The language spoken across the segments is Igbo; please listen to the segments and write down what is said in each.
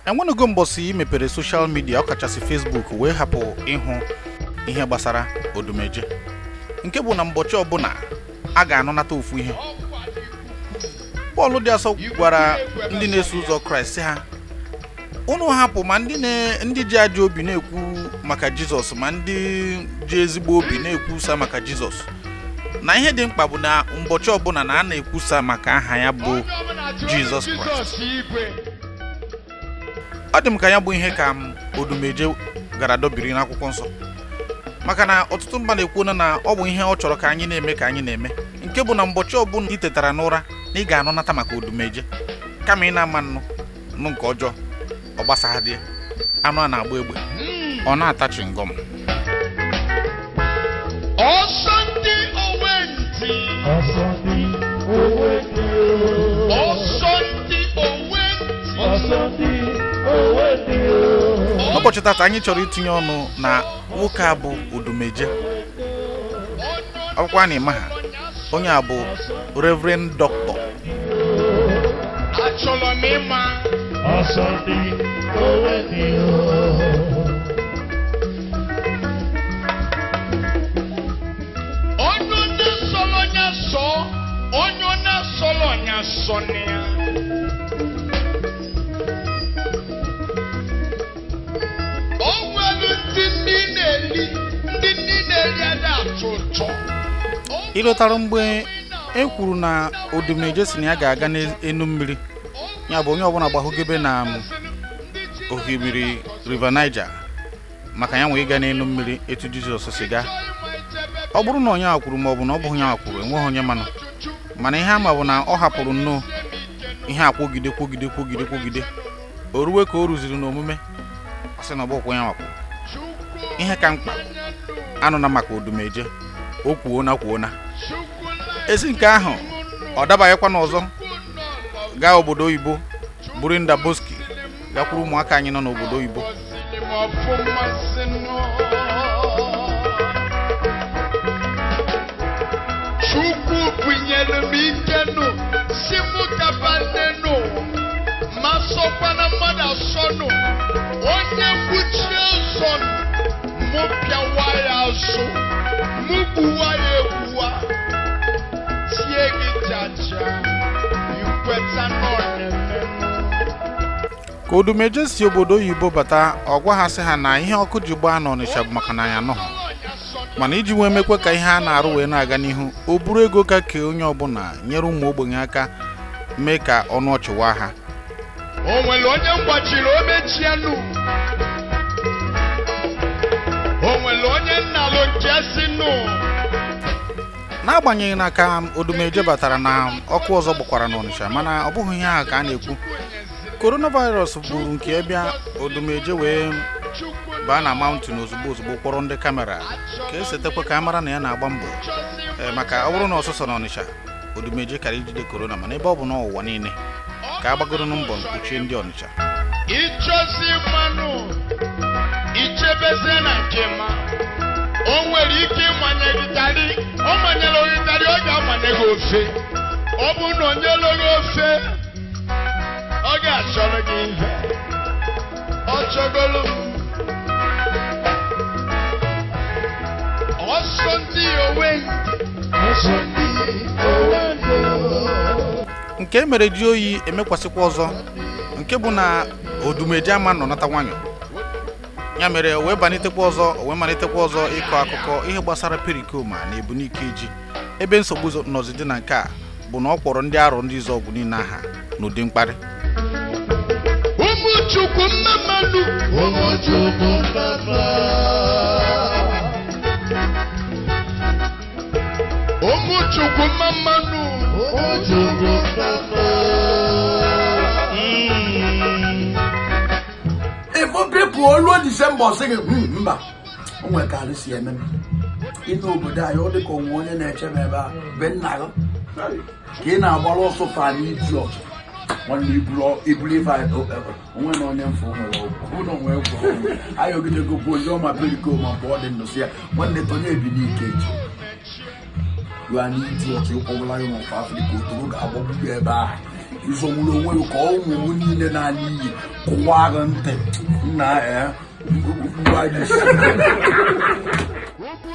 enwenugo mbosi mepere social media ọkachasị Facebook wee hapụ ịhụ ihe gbasara Odumeje nke bụ na mbochi ọbụla a ga-anọnata ofu ihe. Pọl dị asọ gwara ndị na-eso ụzọ Kraịst ha unu hapụ ma ndị ji ajọ obi na-ekwu maka Jizọs ma ndị ji ezigbo obi na-ekwusa maka Jizọs, na ihe dị mkpa bụ na mbochi ọbụla na a na-ekwusa maka aha ya bụ Jizọs Kraịst. Ọ dị m ka ya bụ ihe ka Odumeje gara dobiri n'akwụkwọ nsọ, maka na ọtụtụ mba na-ekwu na ọ bụ ihe ọ chọrọ ka anyị na-eme ka anyị na-eme, nke bụ na mbochi ọbụla ị tetara n'ụra na ị ga-anọnata maka Odumeje kama ị na-ama nnu nke ọjọọ. Ọ gbasagha anụ a na-agba egbe ọ na-atachi ngọm. N'ụbọchị tata anyị chọrọ itinye ọnụ na nwoke a bụ Odumeje. Akwụkwọ a na-eme ha onye a bụ Reverend Dr. Ịlọtara mgbe e kwuru na Odumeje si na ya ga-aga n'enu mmiri, ya bụ onye ọbụla gbahugebe na ohimmiri River Niger maka ya nwee ịga n'enu mmiri etu Jizọs si gaa. Ọ bụrụ na onye akwuru ma ọ bụ na ọ bụghị onye akwuru, enweghị onye mana ihe ama bụ na ọ hapụrụ nnọọ ihe kwogide o ruwe ka o ruziri n'omume ọ sị na ọ bụkwa onye akwuru. Ihe ka mkpa anụ na maka Odumeje o kwuo na ezi nke ahụ ọ dabaghịkwa n'ọzọ gaa obodo oyibo buru Ndaboski gakwuru ụmụaka anyị nọ n'obodo oyibo. Ka Odumeje si obodo oyibo bata, ọ gwa ha sị ha na ihe ọkụ ji gbaa n'Ọnịsha bụ maka na ya anọghị, mana iji wee mekwe ka ihe a na-arụ wee na-aga n'ihu, o buru ego ka kee onye ọbụla nyere ụmụ ogbenye aka mee ka ọnụ ọchịwa ha. O nwere onye mgbachiri omechienu, o nwere onye nnalụ nchesinu. N'agbanyeghị na ka Odumeje batara na ọkụ ọzọ gbakwara n'Ọnịsha, mana ọ bụghị ihe a ka a na-ekwu. Coronavirus bụrụ nke bịa Odumeje wee baa na mountain ozugbo kpọrọ ndị kamera ka esetekwa ka amara na ya na-agba mbọ maka ọ bụrụ na ọsọsọ n'Ọnịsha Odumeje kara ijide corona, mana ebe ọ bụ n'ụwa niile ka agbagoro mbọ mkpuchie ndị Ọnịsha. Ichosi mmanụ ichebeze na nkema o nwere ike ịmanye gịtarị, ọ manyere gịtarị ọ ga-amanye gị ofe. Ọ bụ na onye lụrụ ofe ọ ga-achọrọ gị ihe ọ chọgolo ọsọ ndị owe nke mere ji oyi emekwasịkwa ọzọ, nke bụ na Odumeje ama nọnata nwanyọ. Ya mere wee malitekwa ọzọ ịkọ akụkọ ihe gbasara perikoma na Ebunike ji, ebe nsogbu nọzide na nke a bụ na ọ kpọrọ ndị arụ ndị izu ọgwụ niile aha n'ụdị mkparị. Chukwu mmadụ If people always December singing, mba, o nwere ka arịsị eme ịnụ obodo anyị ọ dị ka onwe onye na-eche m ebe a be nna gị ka ị na-agbara ọsọ fa n'iji ọchị nwanne iburu ife onwe na onye mfụ nwere ọgwụ onwe egwu anyị ogidego bụ ozi ọma perikoma mgbe ọ dị ndụ si ya nwanne tonye Ebunike ji you are n'iji ọchị ụkwụwụla ya n'ọfa Afrịka otoro ga-agbagbu ebe ahụ izọgburu onwe gị ka ụmụ niile na-ala iyi kụwa gị ntị nna e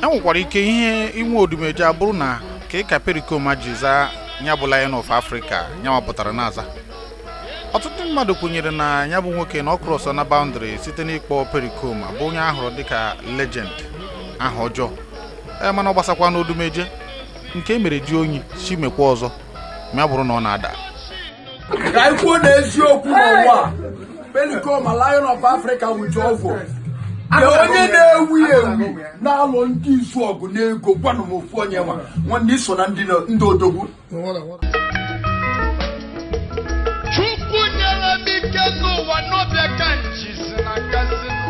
nwekwara ike ihe inwe odumeje abụrụ na ka ị ka Pericoma ji zaa ya bụ Lion of Africa ya mapụtara n'aza. Ọtụtụ mmadụ kwenyere na ya bụ nwoke na ọ krọsọ na boundary site n'ịkpọ Pericoma bụ onye ahụrụ dịka legend aha ọjọọ mana ọ gbasakwa n'odumeje nke mere ji onyi si mekwa ọzọ ma bụrụ na ọ na-ada. Ka anyị kwuo n'eziokwu n'ụwa Pericoma Lion of Africa with ọvụ onye na-ewu ewu na-alụ ndị isu ọgụ n'ego gwanụ m ofu onye nwanne iso na ndị odogwu. Chukwu nyere m ike n'ụwa n'ọbịa ka njizi na gazinu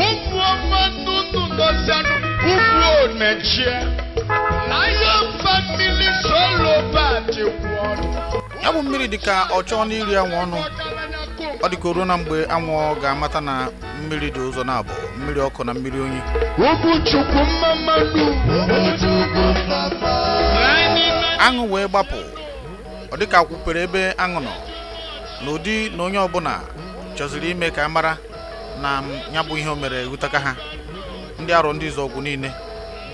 ụmụ ọma nnụnụ nọzianụ ugwu onechie Lion family solo badịkwọnụ. Ya bụ mmiri dịka ọ chọọ n'iri anwụ ọnụ. Ọ dịka ruo na mgbe anwụ ga-amata na mmiri dị ụzọ na-abụ mmiri ọkụ na mmiri onyi. Aṅụ wee gbapụ. Ọ dịka akwụpere ebe aṅụ nọ n'ụdị na onye ọbụla chọziri ime ka mara na ya bụ ihe o mere ewutaka ha. Ndị arụ ndị izu ọgwụ niile,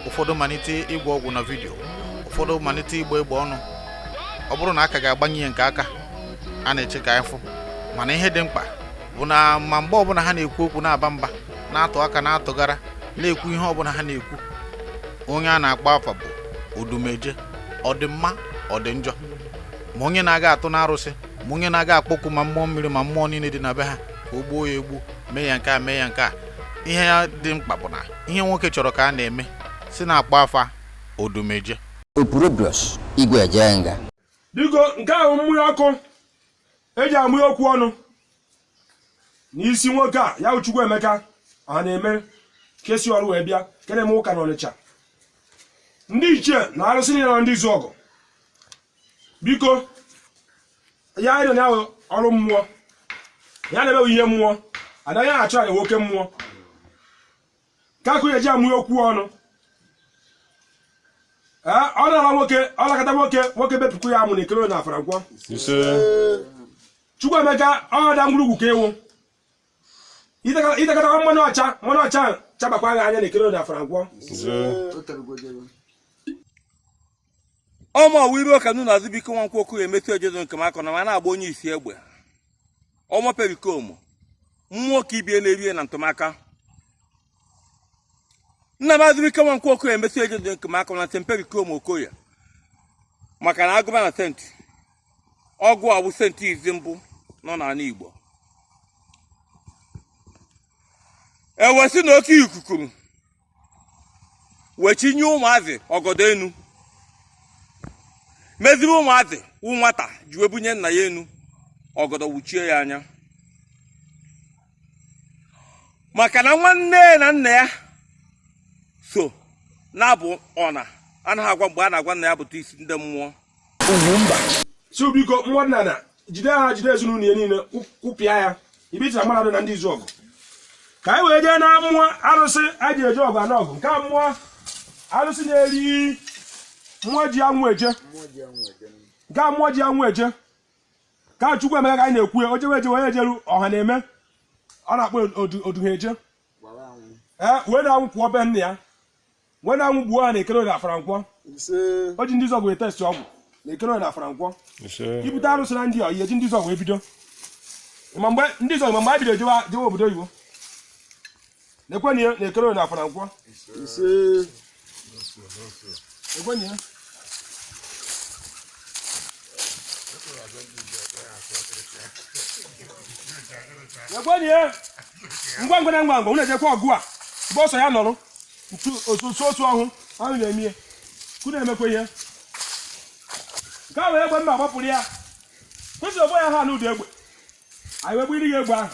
ụfọdụ malite ịgwọ ọgwụ na vidio, ụfọdụ malite igba egbe ọnụ. Ọ bụrụ na aka ga-agbanye ihe nke aka a na-eche ka afụ, mana ihe dị mkpa bụ na ma mgbe ọbụla ha na-ekwu okwu na-aba mba na-atụ aka na-atụgara na-ekwu ihe ọbụla ha na-ekwu, onye a na-akpọ afa bụ odumeje. Ọ dị mma ọ dị njọ, ma onye na-aga atụ n'arụsị, ma onye na-aga akpọkwu ma mmụọ mmiri ma mmụọ niile dị na be ha ka o gbuo ya egbu, mee ya nke a mee ya nke a. Ihe ya dị mkpa bụ na ihe nwoke chọrọ ka a na-eme si na-akpọ afa odumeje. Opurobios igwe ejenga biko nke ahụ mmụọ ọkụ eji amụ okwu ọnụ n'isi nwoke a ya Chukwu Emeka a na-eme kesi ọrụ wee bịa kene m ụka n'Ọnịcha. Ndị ichie na arụsị niile na ndị izu ọgụ biko ya anyị na ọrụ mmụọ ya na-emewe ihe mmụọ anaghị achọ ya nwoke mmụọ ka akụ eji amụ okwu ọnụ. Ọ na-ala nwoke ọ lakọta nwoke bepụkwu ya amụ na ekele na afara nkwọ. Chukwu Emeka ọ da ngwurugwu ka ewu itekọta mmanụ ọcha chabakwa agha anya na ekele na afara nkwọ. Ọmọ wiru ka nụ na-azụ biko nwa nkwụ okwu emetụ ejedo nke maka na ma na-agba onye isi egbe. Ọmọ Pericoma mmụọ ka ibie na-erie na ntụmaka. Nna maazị biko nwa nkwụ okwu emetụ ejedo nke maka na Pericoma Okoye maka na agụba na senti ọgwụ abụ senti izi mbụ nọ n'ala Igbo. Ewesi na oke ikuku wechinye ụmụazị ọgọdọ enu meziri ụmụazị nwata ji wee bunye nna ya enu ọgọdọ wuchie ya anya maka na nwanne na nna ya so na-abụ ọna anaghị agwa mgbe a na-agwa nna ya bụta isi ndị mmụọ. Si biko nwanna na jide ezinụlọ ya niile kwụpịa ya ibitira mmadụ na ndị izu ọgụ ka anyị wee jee na mmụọ arụsị a ji eje ọgụ anọgụ nke mmụọ arụsị na-eri mmụọ ji anwụ eje nke mmụọ ji anwụ eje ka Chukwu Emeka ka anyị na-ekwu ya ojewe eje onye ejeru ọha na-eme ọ na-akpọ oduhe eje wee na-anwụ kwụọ be nna ya wee na-anwụ gbuo ha na ekere na afara nkwọ. O ji ndị izu ọgụ etesti ọgwụ na ekere na afara nkwọ ibute arụsị na ndị ihe ji ndị izu ọgụ ebido ma mgbe ndị izu ọgụ mgbe a bido jewe obodo oyibo na-ekwenye na ekere na afara nkwọ ekwenye ngwa ngwa na ngwa ngwa na-ejekwa ọgụ a bụ ọsọ ya nọrọ otu ọhụụ ahụ na-eme ihe kụ na-emekwa ihe nke a wee egbe mma gbapụrụ ya kwesịrị ọgbọ ya ha n'ụdị egbe anyị wee gbiri ya egbe ahụ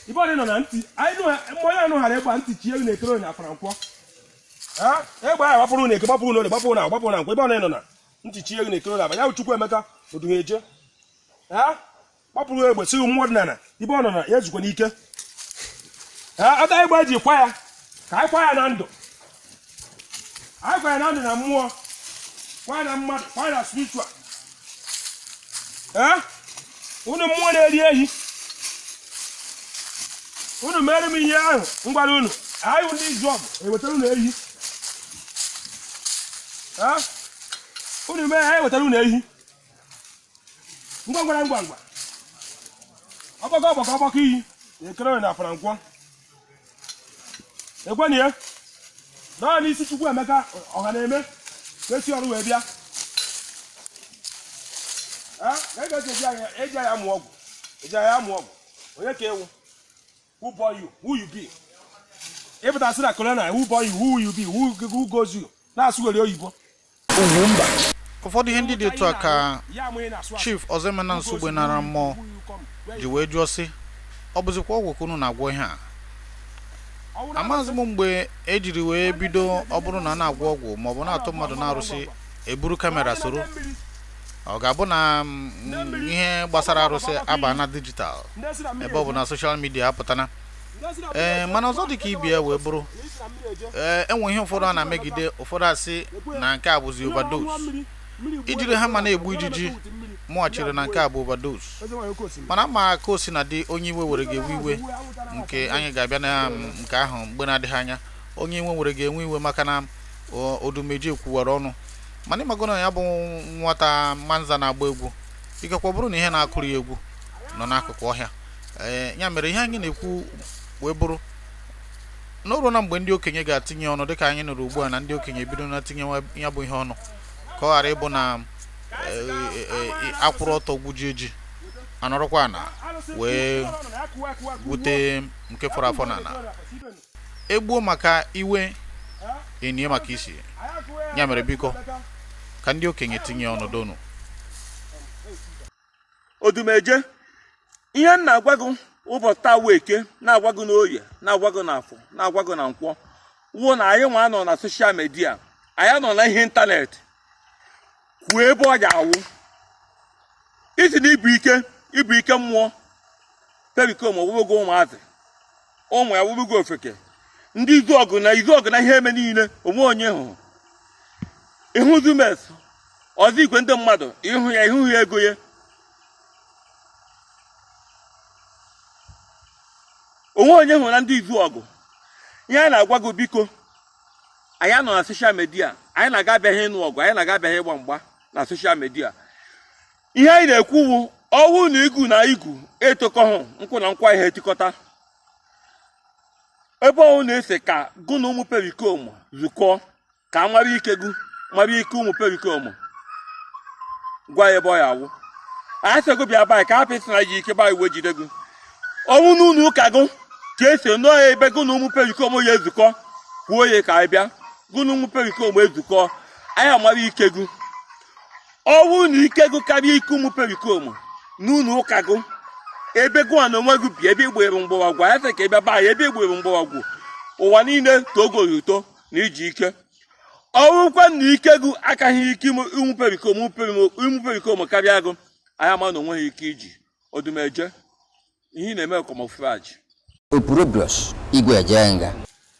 ibe ọ dị nọ na ntị mmụọ ya nụ hara egbe a ntị chi ewu na-ekere na afara nkwọ egbe ahụ gbapụrụ na eke gbapụrụ na ole gbapụrụ na nkwa ebe ọ nọ na ntị chi ewu na-ekere na aba ya Chukwu Emeka oduhe eje gbapụrụ egbe si mmụọ ọdịnala ibe ọ nọ na ya ezukwa n'ike ata egbe eji kwa ya ka anyị kwa ya na ndụ anyị kwa ya na ndụ na mmụọ kwa na mmadụ kwa na spiritual unu mmụọ na-eri ehi unu mere m ihe ahụ ngwara unu anyị ndị izu ọgụ ewetara unu ehi unu mee anyị ewetara unu ehi ngwa ọgbakọ iyi ekere na afara nkwọ ekwenị ya nọọ n'isi Chukwu Emeka ọha na-eme esi ọrụ wee bịa eji ya mụọ ọgwụ onye ka ewu who born you who you be ịpụta sị na kolonel who born you who you be who goes you na-asụgori oyibo ụfọdụ ihe ndị dị otu a ka Chief Ozemena Nsugbe nara mmụọ ji wee jụọ sị ọ bụzikwa ọgwụ ka unu na-agwọ ihe a amaghịzi m mgbe ejiri wee bido ọ bụrụ na a na-agwọ ọgwụ maọbụ na-atụ mmadụ na-arụsị eburu kamera soro ọ ga-abụ na ihe gbasara arụsị aba na dijitalụ ebe ọ bụ na soshal midia apụtana mana ọzọ dị ka ibi ya wee bụrụ enwe ihe ụfọdụ a na-emegide ụfọdụ asị na nke a bụzi overdose ijiri ha ma na-egbu ijiji mụghachiri na nke a bụ overdose mana ma ka o si na dị onye iwe were ga-ewe iwe nke anyị ga-abịa na nke ahụ mgbe na-adịghị anya onye iwe were ga-enwe iwe maka na odumeji ekwuwara ọnụ mana ịmago na ya bụ nwata manza na-agba egwu ikekwa bụrụ na ihe na-akụrụ ya egwu nọ n'akụkụ ọhịa ya mere ihe anyị na-ekwu wee bụrụ n'ụrụ na mgbe ndị okenye ga-atinye ọnụ dịka anyị nụrụ ugbu a na ndị okenye bido na-atinye ya bụ ihe ọnụ ka ọ ghara ịbụ na akwụrụ ọtọ gwuji eji anọrọkwa na wee bute nke fọrọ afọ na egbuo maka iwe enye maka isi ya mere biko ka ndị okenye tinye ọnọdụ unu Odumeje ihe m na-agwa gị ụbọchị taa Eke na-agwa gị n'Orie na-agwa gị n'Afọ na-agwa gị na Nkwọ wuo na anyị nwa nọ na soshal midia anyị nọ na ihe ịntanetị kwuo ebe ọ ga-awụ isi na ibu ike mmụọ perikom ọwụgo ụmụazị ụmụ ya wụgo ofeke ndị izu ọgụ na ihe eme niile onwe onye hụrụ ihu zumes ọzọ igwe ndị mmadụ ịhụ ya ego ya onwe onye hụrụ na ndị izu ọgụ ihe a na-agwa gị biko anyị nọ na soshal midia anyị na-agabịaghị ịnụ ọgụ anyị na-agabịaghị ịgba mgba na soshal midia ihe anyị na-ekwu ọwụ na igu etokọhụ nkwụ na nkwa ihe etikọta ebe ọwụ na-ese ka gụ na ụmụ perikom zukọ ka a mara ike ụmụ perikom gwa ebe ọ ya awụ anyị sego bịa baị ka hapụ na ji ike baị wee jide gị ọnwụ n'ụlọ ụka gụ ka esi nọọ ebe gụ na ụmụ perikom ya ezukọ kwuo ya ka anyị bịa gụ na ụmụ perikom ezukọ anyị amara ike gụ ọnwụ na ike gụ karịa ike ụmụ perikom n'ụlọ ụka gụ ebe gụwa na onwe gị bi ebe igbere mgbọrọgwụ anyị sị ka ebe baị ebe igbere mgbọrọgwụ ụwa niile togoro uto na iji ike ọrụkwa na ike gụ akaghị ike ụmụ perikom karịa gụ anyị ama na onweghị ike iji Odumeje ihe na-eme kọmọfraji Opurobios Igwe Ejenga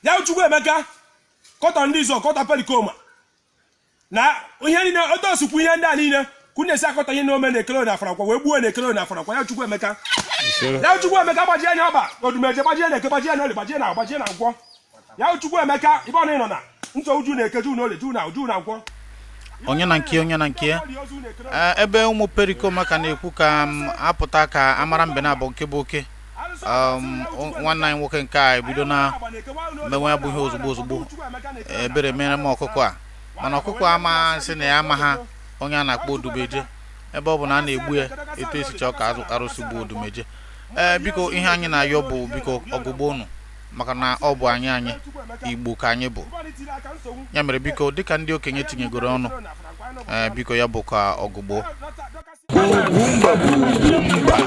ya Chukwu Emeka kọtọ ndị izu kọtọ perikom na ihe niile otu osikwu ihe ndị a niile kwụ na-esi akọta ihe n'ome na-ekele na afara nkwa wee gbuo na-ekele na afara nkwa ya Chukwu Emeka gbajie anya ọba Odumeje gbajie na eke gbajie na oli gbajie na Nkwọ ya Chukwu Emeka ibe ọ na ịnọ na ntọ uju na-eke ju na oli ju na Nkwọ onye na nke ya ebe ụmụ perikom ka na-ekwu ka apụta ka amara mbe na-abụ nke bụ oke nwanne anyị nwoke nke a ebido na mmenwe ya bụ ihe ozugbo ebere mere m ọkụkọ a mana ọkụkọ ama sị na ya ama ha onye a na-akpọ Odumeje ebe ọ bụ na a na-egbu ya etu esi chọọ ka arụsị gbuo Odumeje biko ihe anyị na-ayọ bụ biko ọgụgbo unu maka na ọ bụ anyị Igbo ka anyị bụ ya mere biko dịka ndị okenye tinyegoro ọnụ biko ya bụ ka ọgụgbo